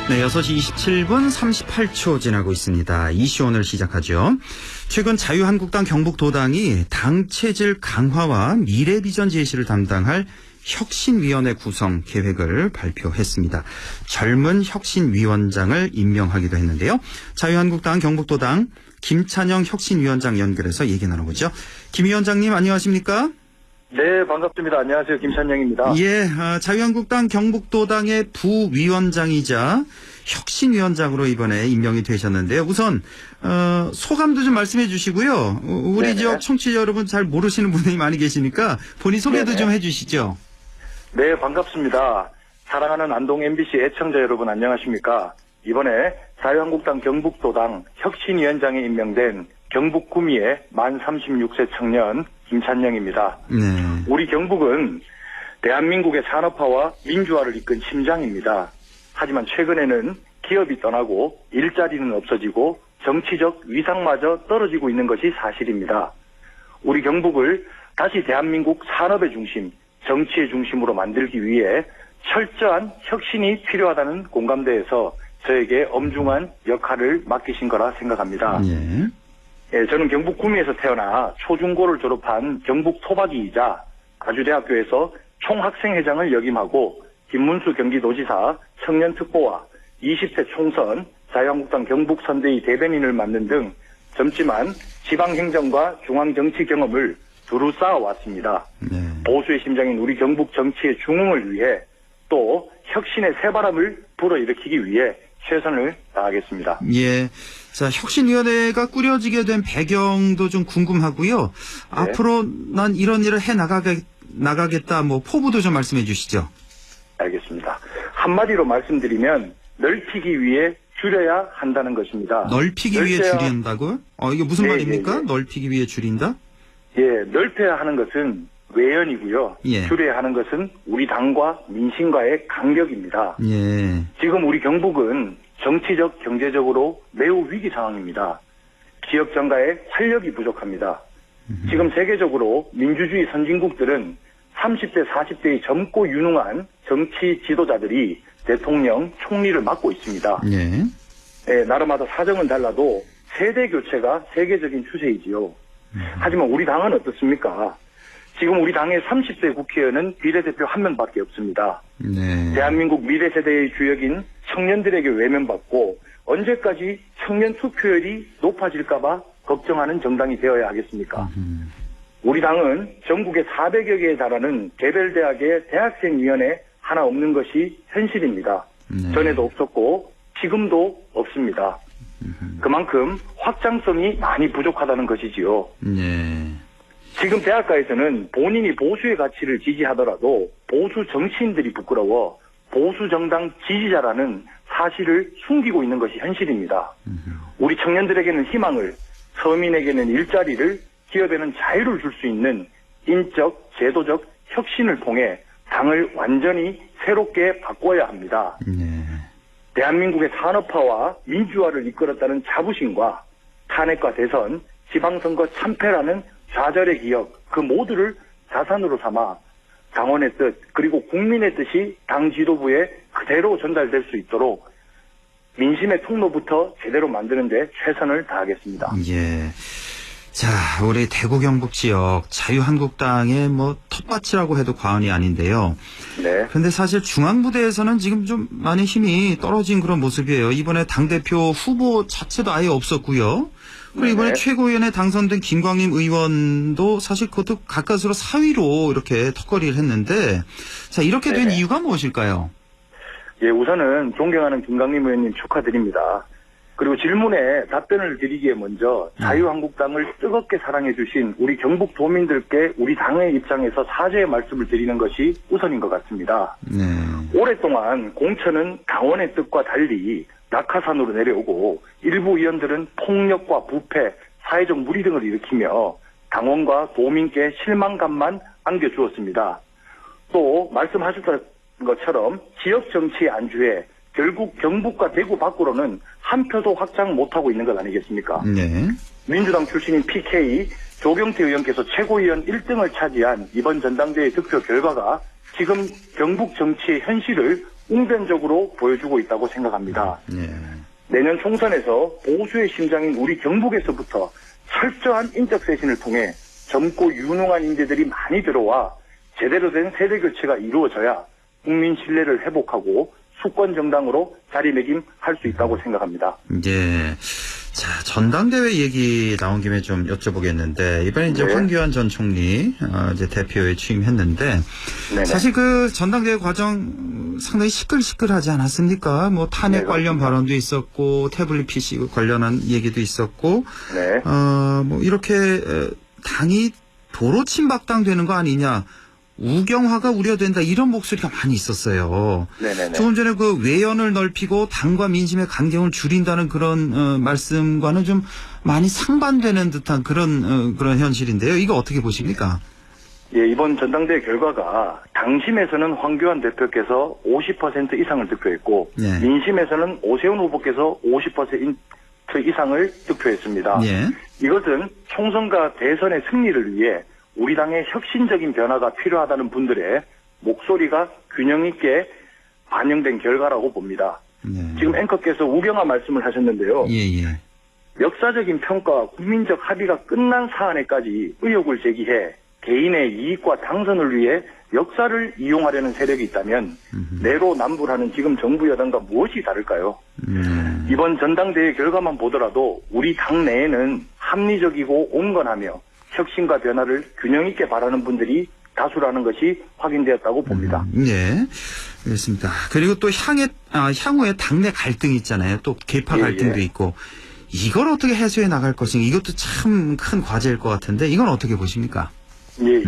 네, 6시 27분 38초 지나고 있습니다. 이슈 오늘 시작하죠. 최근 자유한국당 경북도당이 당 체질 강화와 미래 비전 제시를 담당할 혁신위원회 구성 계획을 발표했습니다. 젊은 혁신위원장을 임명하기도 했는데요. 자유한국당 경북도당 김찬영 혁신위원장 연결해서 얘기 나눠보죠. 김 위원장님 안녕하십니까? 네, 반갑습니다. 안녕하세요. 김찬영입니다. 예, 자유한국당 경북도당의 부위원장이자 혁신위원장으로 이번에 임명이 되셨는데요. 우선 소감도 좀 말씀해 주시고요. 우리 네네. 지역 청취자 여러분 잘 모르시는 분들이 많이 계시니까 본인 소개도 네네. 좀 해주시죠. 네, 반갑습니다. 사랑하는 안동 MBC 애청자 여러분 안녕하십니까? 이번에 자유한국당 경북도당 혁신위원장에 임명된 경북 구미의 만 36세 청년 김찬영입니다. 네. 우리 경북은 대한민국의 산업화와 민주화를 이끈 심장입니다. 하지만 최근에는 기업이 떠나고 일자리는 없어지고 정치적 위상마저 떨어지고 있는 것이 사실입니다. 우리 경북을 다시 대한민국 산업의 중심, 정치의 중심으로 만들기 위해 철저한 혁신이 필요하다는 공감대에서 저에게 엄중한 역할을 맡기신 거라 생각합니다. 예. 예, 저는 경북 구미에서 태어나 초중고를 졸업한 경북 토박이이자 아주대학교에서 총학생회장을 역임하고 김문수 경기도지사 청년특보와 20대 총선 자유한국당 경북선대위 대변인을 맡는 등 젊지만 지방행정과 중앙정치 경험을 두루 쌓아왔습니다. 네. 보수의 심장인 우리 경북 정치의 중흥을 위해 또 혁신의 새바람을 불어일으키기 위해 최선을 다하겠습니다. 예. 자, 혁신위원회가 꾸려지게 된 배경도 좀 궁금하고요. 네. 앞으로 난 이런 일을 해 나가겠다, 뭐, 포부도 좀 말씀해 주시죠. 알겠습니다. 한마디로 말씀드리면 넓히기 위해 줄여야 한다는 것입니다. 넓히기 위해 줄인다고요? 이게 무슨 네, 말입니까? 네, 네. 넓히기 위해 줄인다? 예, 넓혀야 하는 것은 외연이고요. 예. 줄여야 하는 것은 우리 당과 민심과의 간격입니다. 예. 지금 우리 경북은 정치적, 경제적으로 매우 위기 상황입니다. 지역 정가에 활력이 부족합니다. 지금 세계적으로 민주주의 선진국들은 30대, 40대의 젊고 유능한 정치 지도자들이 대통령, 총리를 맡고 있습니다. 예. 예, 나라마다 사정은 달라도 세대 교체가 세계적인 추세이지요. 하지만 우리 당은 어떻습니까? 지금 우리 당의 30대 국회의원은 비례대표 한 명밖에 없습니다. 네. 대한민국 미래 세대의 주역인 청년들에게 외면받고 언제까지 청년 투표율이 높아질까봐 걱정하는 정당이 되어야 하겠습니까? 우리 당은 전국에 400여 개에 달하는 개별대학의 대학생위원회 하나 없는 것이 현실입니다. 네. 전에도 없었고 지금도 없습니다. 그만큼 확장성이 많이 부족하다는 것이지요. 네. 지금 대학가에서는 본인이 보수의 가치를 지지하더라도 보수 정치인들이 부끄러워 보수 정당 지지자라는 사실을 숨기고 있는 것이 현실입니다. 우리 청년들에게는 희망을, 서민에게는 일자리를, 기업에는 자유를 줄 수 있는 인적, 제도적 혁신을 통해 당을 완전히 새롭게 바꿔야 합니다. 네. 대한민국의 산업화와 민주화를 이끌었다는 자부심과 탄핵과 대선, 지방선거 참패라는 좌절의 기억, 그 모두를 자산으로 삼아 당원의 뜻 그리고 국민의 뜻이 당 지도부에 그대로 전달될 수 있도록 민심의 통로부터 제대로 만드는 데 최선을 다하겠습니다. 예. 자, 우리 대구 경북 지역 자유한국당의 뭐 텃밭이라고 해도 과언이 아닌데요. 네. 그런데 사실 중앙부대에서는 지금 좀 많이 힘이 떨어진 그런 모습이에요. 이번에 당대표 후보 자체도 아예 없었고요. 그리고 이번에 네네. 최고위원에 당선된 김광림 의원도 사실 그것도 가까스로 사위로 이렇게 턱걸이를 했는데, 자, 이렇게 된 네네. 이유가 무엇일까요? 예, 우선은 존경하는 김광림 의원님 축하드립니다. 그리고 질문에 답변을 드리기에 먼저 자유한국당을 뜨겁게 사랑해 주신 우리 경북 도민들께 우리 당의 입장에서 사죄의 말씀을 드리는 것이 우선인 것 같습니다. 네. 오랫동안 공천은 당원의 뜻과 달리 낙하산으로 내려오고 일부 의원들은 폭력과 부패, 사회적 물의 등을 일으키며 당원과 도민께 실망감만 안겨주었습니다. 또 말씀하셨던 것처럼 지역 정치에 안주해 결국 경북과 대구 밖으로는 한 표도 확장 못하고 있는 것 아니겠습니까? 네. 민주당 출신인 PK 조경태 의원께서 최고위원 1등을 차지한 이번 전당대회 득표 결과가 지금 경북 정치의 현실을 웅변적으로 보여주고 있다고 생각합니다. 예. 내년 총선에서 보수의 심장인 우리 경북에서부터 철저한 인적 쇄신을 통해 젊고 유능한 인재들이 많이 들어와 제대로 된 세대 교체가 이루어져야 국민 신뢰를 회복하고 수권 정당으로 자리매김할 수 있다고 생각합니다. 예. 자, 전당대회 얘기 나온 김에 좀 여쭤보겠는데, 이번에 이제 네. 황교안 전 총리, 이제 대표에 취임했는데, 네네. 사실 그 전당대회 과정 상당히 시끌시끌하지 않았습니까? 뭐 탄핵 네, 관련 그렇습니다. 발언도 있었고, 태블릿 PC 관련한 얘기도 있었고, 네. 뭐 이렇게 당이 도로 침박당 되는 거 아니냐, 우경화가 우려된다 이런 목소리가 많이 있었어요. 네네네. 조금 전에 그 외연을 넓히고 당과 민심의 간경을 줄인다는 그런 말씀과는 좀 많이 상반되는 듯한 그런 현실인데요. 이거 어떻게 보십니까? 예, 이번 전당대회 결과가 당심에서는 황교안 대표께서 50% 이상을 득표했고 네. 민심에서는 오세훈 후보께서 50% 이상을 득표했습니다. 예. 이것은 총선과 대선의 승리를 위해 우리 당의 혁신적인 변화가 필요하다는 분들의 목소리가 균형 있게 반영된 결과라고 봅니다. 네. 지금 앵커께서 우경화 말씀을 하셨는데요. 예. 역사적인 평가와 국민적 합의가 끝난 사안에까지 의혹을 제기해 개인의 이익과 당선을 위해 역사를 이용하려는 세력이 있다면 내로남불하는 지금 정부 여당과 무엇이 다를까요? 이번 전당대회 결과만 보더라도 우리 당 내에는 합리적이고 온건하며 혁신과 변화를 균형 있게 바라는 분들이 다수라는 것이 확인되었다고 봅니다. 네. 알겠습니다. 그리고 또 향후에 당내 갈등이 있잖아요. 또 계파 예, 갈등도 예. 있고 이걸 어떻게 해소해 나갈 것인가 이것도 참 큰 과제일 것 같은데 이건 어떻게 보십니까? 예.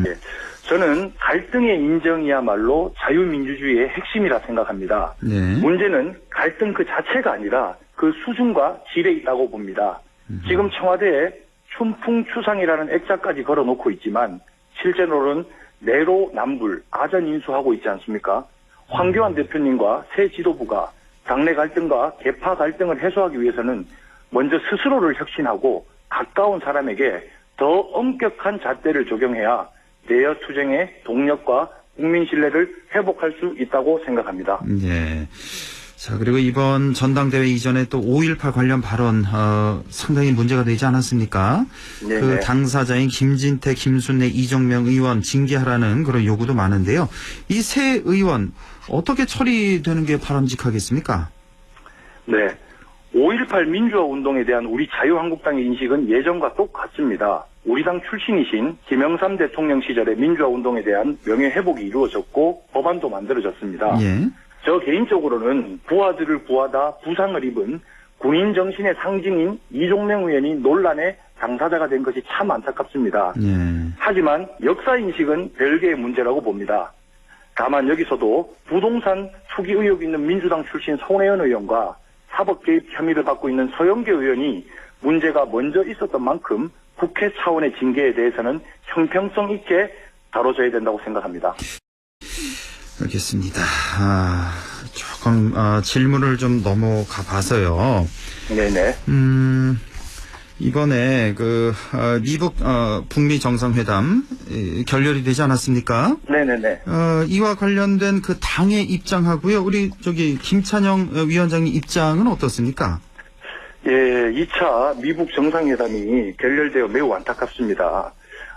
저는 갈등의 인정이야말로 자유민주주의의 핵심이라 생각합니다. 네. 문제는 갈등 그 자체가 아니라 그 수준과 질에 있다고 봅니다. 지금 청와대에 춘풍추상이라는 액자까지 걸어놓고 있지만 실제로는 내로남불, 아전인수하고 있지 않습니까? 황교안 대표님과 새 지도부가 당내 갈등과 계파 갈등을 해소하기 위해서는 먼저 스스로를 혁신하고 가까운 사람에게 더 엄격한 잣대를 적용해야 내여 투쟁의 동력과 국민 신뢰를 회복할 수 있다고 생각합니다. 네. 자, 그리고 이번 전당대회 이전에 또 5.18 관련 발언, 상당히 문제가 되지 않았습니까? 네네. 그 당사자인 김진태, 김순례, 이정명 의원 징계하라는 그런 요구도 많은데요. 이 세 의원, 어떻게 처리되는 게 바람직하겠습니까? 네. 5.18 민주화 운동에 대한 우리 자유한국당의 인식은 예전과 똑같습니다. 우리 당 출신이신 김영삼 대통령 시절의 민주화 운동에 대한 명예회복이 이루어졌고 법안도 만들어졌습니다. 예. 저 개인적으로는 부하들을 구하다 부상을 입은 군인 정신의 상징인 이종명 의원이 논란의 당사자가 된 것이 참 안타깝습니다. 예. 하지만 역사인식은 별개의 문제라고 봅니다. 다만 여기서도 부동산 투기 의혹이 있는 민주당 출신 손혜원 의원과 사법 개입 혐의를 받고 있는 서영교 의원이 문제가 먼저 있었던 만큼 국회 차원의 징계에 대해서는 형평성 있게 다뤄져야 된다고 생각합니다. 알겠습니다. 조금 질문을 좀 넘어가 봐서요. 네네. 이번에 미북 북미 정상회담 결렬이 되지 않았습니까? 네네네. 이와 관련된 그 당의 입장하고요. 우리 김찬영 위원장님 입장은 어떻습니까? 예, 2차 미북 정상회담이 결렬되어 매우 안타깝습니다.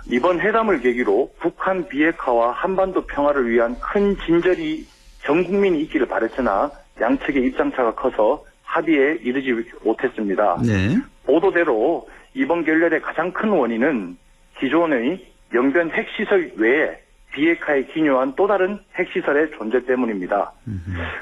이번 회담을 계기로 북한 비핵화와 한반도 평화를 위한 큰 진전이 전 국민이 있기를 바랬으나 양측의 입장차가 커서 합의에 이르지 못했습니다. 네. 보도대로 이번 결렬의 가장 큰 원인은 기존의 영변 핵시설 외에 비핵화에 기여한 또 다른 핵시설의 존재 때문입니다.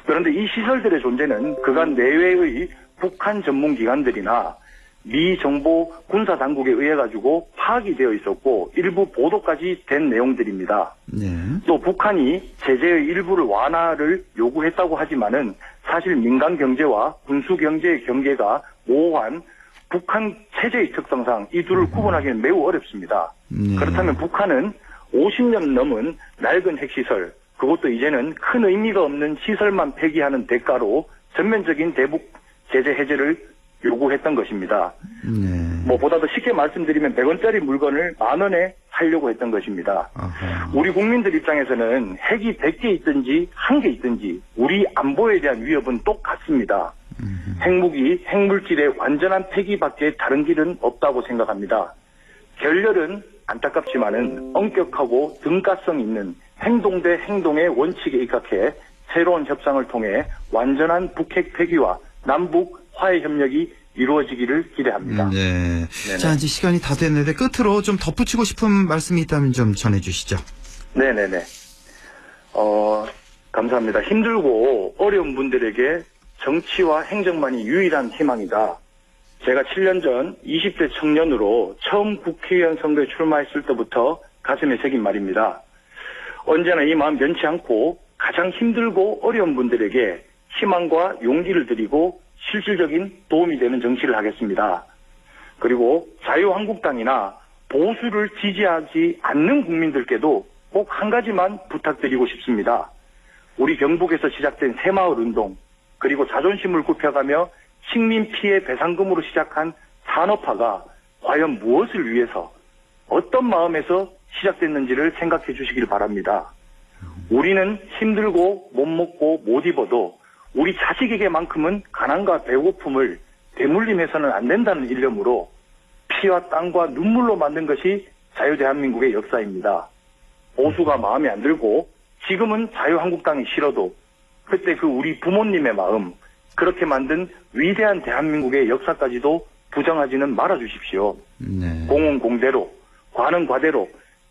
그런데 이 시설들의 존재는 그간 내외의 북한 전문기관들이나 미 정보 군사 당국에 의해 가지고 파악이 되어 있었고 일부 보도까지 된 내용들입니다. 네. 또 북한이 제재의 일부를 완화를 요구했다고 하지만은 사실 민간 경제와 군수 경제의 경계가 모호한 북한 체제의 특성상 이 둘을 구분하기는 매우 어렵습니다. 네. 그렇다면 북한은 50년 넘은 낡은 핵시설, 그것도 이제는 큰 의미가 없는 시설만 폐기하는 대가로 전면적인 대북 제재 해제를 요구했던 것입니다. 네. 보다 더 쉽게 말씀드리면 100원짜리 물건을 10,000원에 사려고 했던 것입니다. 아하. 우리 국민들 입장에서는 핵이 100개 있든지 1개 있든지 우리 안보에 대한 위협은 똑같습니다. 핵무기, 핵물질의 완전한 폐기밖에 다른 길은 없다고 생각합니다. 결렬은 안타깝지만은 엄격하고 등가성 있는 행동 대 행동의 원칙에 입각해 새로운 협상을 통해 완전한 북핵 폐기와 남북 화해 협력이 이루어지기를 기대합니다. 네. 네네. 자, 이제 시간이 다 됐는데 끝으로 좀 덧붙이고 싶은 말씀이 있다면 좀 전해주시죠. 네네네. 감사합니다. 힘들고 어려운 분들에게 정치와 행정만이 유일한 희망이다. 제가 7년 전 20대 청년으로 처음 국회의원 선거에 출마했을 때부터 가슴에 새긴 말입니다. 언제나 이 마음 변치 않고 가장 힘들고 어려운 분들에게 희망과 용기를 드리고 실질적인 도움이 되는 정치를 하겠습니다. 그리고 자유한국당이나 보수를 지지하지 않는 국민들께도 꼭 한 가지만 부탁드리고 싶습니다. 우리 경북에서 시작된 새마을 운동, 그리고 자존심을 굽혀가며 식민 피해 배상금으로 시작한 산업화가 과연 무엇을 위해서 어떤 마음에서 시작됐는지를 생각해 주시길 바랍니다. 우리는 힘들고 못 먹고 못 입어도 우리 자식에게만큼은 가난과 배고픔을 대물림해서는 안 된다는 일념으로 피와 땀과 눈물로 만든 것이 자유대한민국의 역사입니다. 보수가 마음에 안 들고 지금은 자유한국당이 싫어도 그때 그 우리 부모님의 마음, 그렇게 만든 위대한 대한민국의 역사까지도 부정하지는 말아주십시오. 네. 공은 공대로, 과는 과대로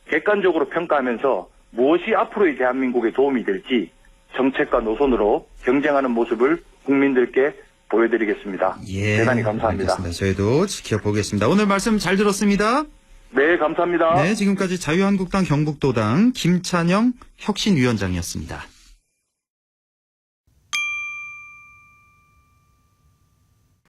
객관적으로 평가하면서 무엇이 앞으로의 대한민국에 도움이 될지 정책과 노선으로 경쟁하는 모습을 국민들께 보여드리겠습니다. 예. 대단히 감사합니다. 알겠습니다. 저희도 지켜보겠습니다. 오늘 말씀 잘 들었습니다. 네, 감사합니다. 네, 지금까지 자유한국당 경북도당 김찬영 혁신위원장이었습니다.